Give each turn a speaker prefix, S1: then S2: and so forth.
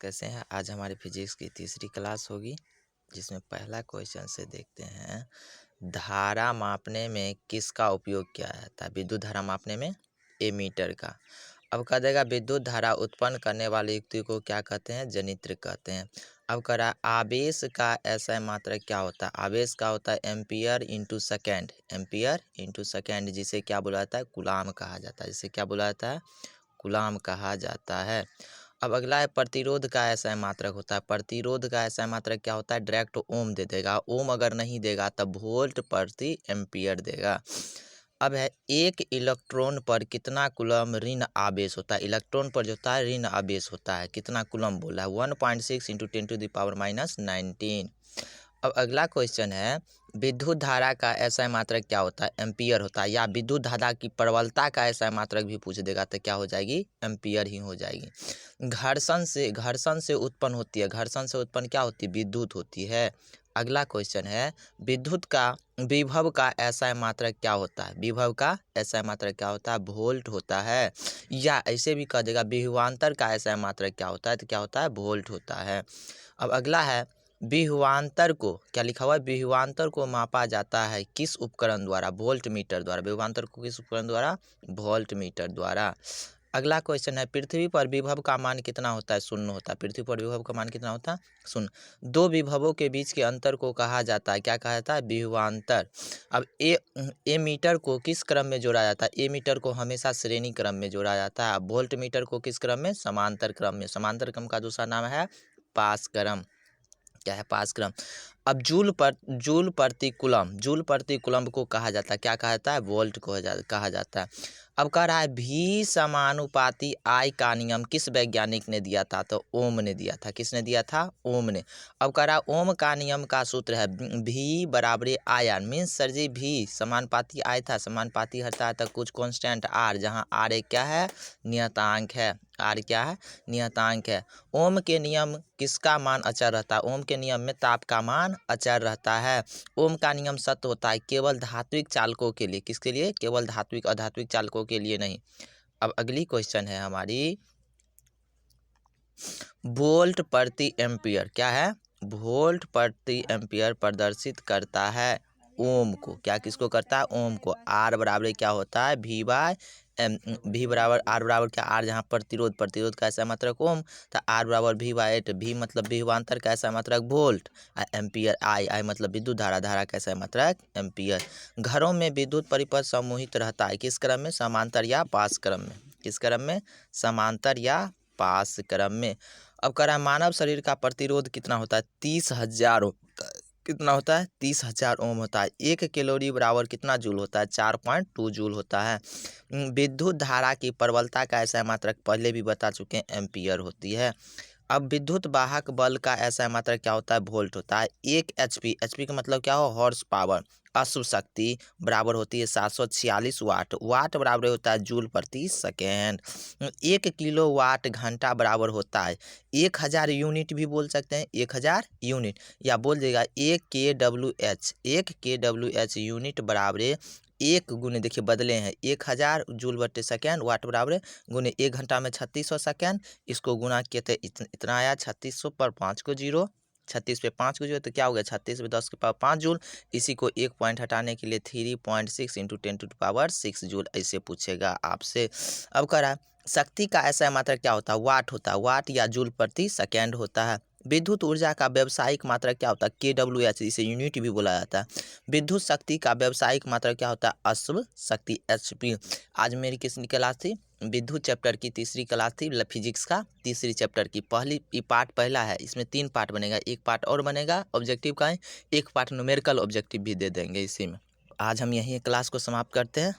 S1: कैसे हैं। आज हमारी फिजिक्स की तीसरी क्लास होगी जिसमें पहला क्वेश्चन से देखते हैं। धारा मापने में किसका उपयोग किया जाता है। विद्युत धारा मापने में एमीटर का। अब कह देगा विद्युत धारा उत्पन्न करने वाली युक्ति को क्या कहते हैं, जनित्र कहते हैं। अब कह रहा है आवेश का ऐसा मात्रक क्या होता है। आवेश का होता है ampere into second, ampere into second, जिसे क्या बोला जाता है, कूलाम कहा जाता है। जिसे क्या बोला जाता है, कूलाम कहा जाता है। अब अगला है प्रतिरोध का ऐसा मात्रक होता है। प्रतिरोध का ऐसा मात्रक क्या होता है, डायरेक्ट ओम दे देगा। ओम अगर नहीं देगा तब वोल्ट प्रति एम्पियर देगा। अब है एक इलेक्ट्रॉन पर कितना कूलम ऋण आवेश होता है। इलेक्ट्रॉन पर जो होता है ऋण आवेश होता है, कितना कूलम बोला है, 1.6 इंटू 10⁻⁻19। अब अगला क्वेश्चन है विद्युत धारा का ऐसा मात्रक क्या होता है, एम्पियर होता है। या विद्युत धारा की प्रबलता का ऐसा मात्रक भी पूछ देगा तो क्या हो जाएगी, एम्पियर ही हो जाएगी। घर्षण से उत्पन्न होती है, घर्षण से उत्पन्न क्या होती है, विद्युत होती है। अगला क्वेश्चन है विद्युत का विभव का ऐसा मात्रक क्या होता है। विभव का ऐसा मात्रक क्या होता है, वोल्ट होता है। या ऐसे भी कह देगा विभवांतर का ऐसा मात्रक क्या होता है, तो क्या होता है, वोल्ट होता है। अब अगला है विभवांतर को क्या लिखा हुआ है, विभवांतर को मापा जाता है किस उपकरण द्वारा, वोल्ट मीटर द्वारा। विभवांतर को किस उपकरण द्वारा, वोल्ट मीटर द्वारा। अगला क्वेश्चन है पृथ्वी पर विभव का मान कितना होता है, शून्य होता है। पृथ्वी पर विभव का मान कितना होता है, शून्य। दो विभवों के बीच के अंतर को कहा जाता है, क्या कहा जाता है, विभवांतर। अब ए मीटर को किस क्रम में जोड़ा जाता है, ए मीटर को हमेशा श्रेणी क्रम में जोड़ा जाता है। वोल्ट मीटर को किस क्रम में, समांतर क्रम में। समांतर क्रम का दूसरा नाम है पास क्रम। क्या है, पास क्रम। अब जूल प्रति कूलम को कहा जाता है, क्या कहा जाता है, वोल्ट को कहा जाता है। अब कह रहा है भी समानुपाती आई का नियम किस वैज्ञानिक ने दिया था, तो ओम ने दिया था। किसने दिया था, ओम ने। अब कह रहा है ओम का नियम का सूत्र है भी बराबर आयन, मीन्स सर जी भी समानुपाती आय था, समानुपाती हटता है तो कुछ कांस्टेंट आर, जहाँ आर एक क्या है, नियतांक है। आर क्या है, नियतांक है। ओम के नियम किसका मान अचर रहता है, ओम के नियम में ताप का मान अचर रहता है। ओम का नियम सत्य होता है केवल धात्विक चालकों के लिए, किसके लिए, केवल धात्विक अधात्विक चालकों के लिए नहीं। अब अगली क्वेश्चन है हमारी वोल्ट प्रति एम्पियर, क्या है, वोल्ट प्रति एम्पियर प्रदर्शित करता है ओम को। क्या किसको करता है, ओम को। आर बराबर क्या होता है, वी बाय एम, भी बराबर आर बराबर क्या, आर जहाँ प्रतिरोध का ऐसा मात्रक ओम, तो आर बराबर वी बाय 8। वी मतलब विभवांतर का ऐसा मात्रक वोल्ट, एम्पियर आई मतलब विद्युत धारा का ऐसा मात्रक एम्पियर। घरों में विद्युत परिपथ समूहित रहता है किस क्रम में, समांतर या पास क्रम में। किस क्रम में, समांतर या पास क्रम में। अब कह रहा है मानव शरीर का प्रतिरोध कितना होता है, 30,000 होता है। कितना होता है, 30,000 ओम होता है। 1 कैलोरी बराबर कितना जूल होता है, 4.2 जूल होता है। विद्युत धारा की प्रबलता का ऐसा मात्रक पहले भी बता चुके हैं, एम्पियर होती है। अब विद्युत वाहक बल का ऐसा मात्रक क्या होता है, वोल्ट होता है। 1 एचपी का मतलब क्या हो, हॉर्स पावर। अश्व शक्ति बराबर होती है 746 वाट। वाट बराबर होता है जूल प्रति सेकेंड। 1 किलो वाट घंटा बराबर होता है 1000 यूनिट भी बोल सकते हैं, 1000 यूनिट। या बोल देगा 1 kWh, 1 kWh यूनिट बराबर एक गुने, देखिए बदले हैं, 1000 जूल बटे सेकेंड, वाट बराबर गुने 1 घंटा में 3600 सेकेंड। इसको गुना किए थे इतना आया, 3600 पर 5 को जीरो, 36 पे 5 को जीरो, तो क्या हो गया, 36 पे 10 के पावर 5 जूल। इसी को एक पॉइंट हटाने के लिए 3.6 इंटू 10⁻6 जूल ऐसे पूछेगा आपसे। अब कह रहा है शक्ति का ऐसा मात्रक क्या होता है, वाट होता है। वाट या जूल प्रति सेकेंड होता है। विद्युत ऊर्जा का व्यावसायिक मात्रक क्या होता है, KWH, इसे यूनिट भी बोला जाता है। विद्युत शक्ति का व्यावसायिक मात्रक क्या होता है, अश्व शक्ति, HP। आज मेरी किसकी क्लास थी, विद्युत चैप्टर की तीसरी क्लास थी, फिजिक्स का तीसरी चैप्टर की पहली पार्ट पहला है। इसमें 3 पार्ट बनेगा, एक पार्ट और बनेगा ऑब्जेक्टिव का है, एक पार्ट न्यूमेरिकल ऑब्जेक्टिव भी दे देंगे इसी में। आज हम यही क्लास को समाप्त करते हैं।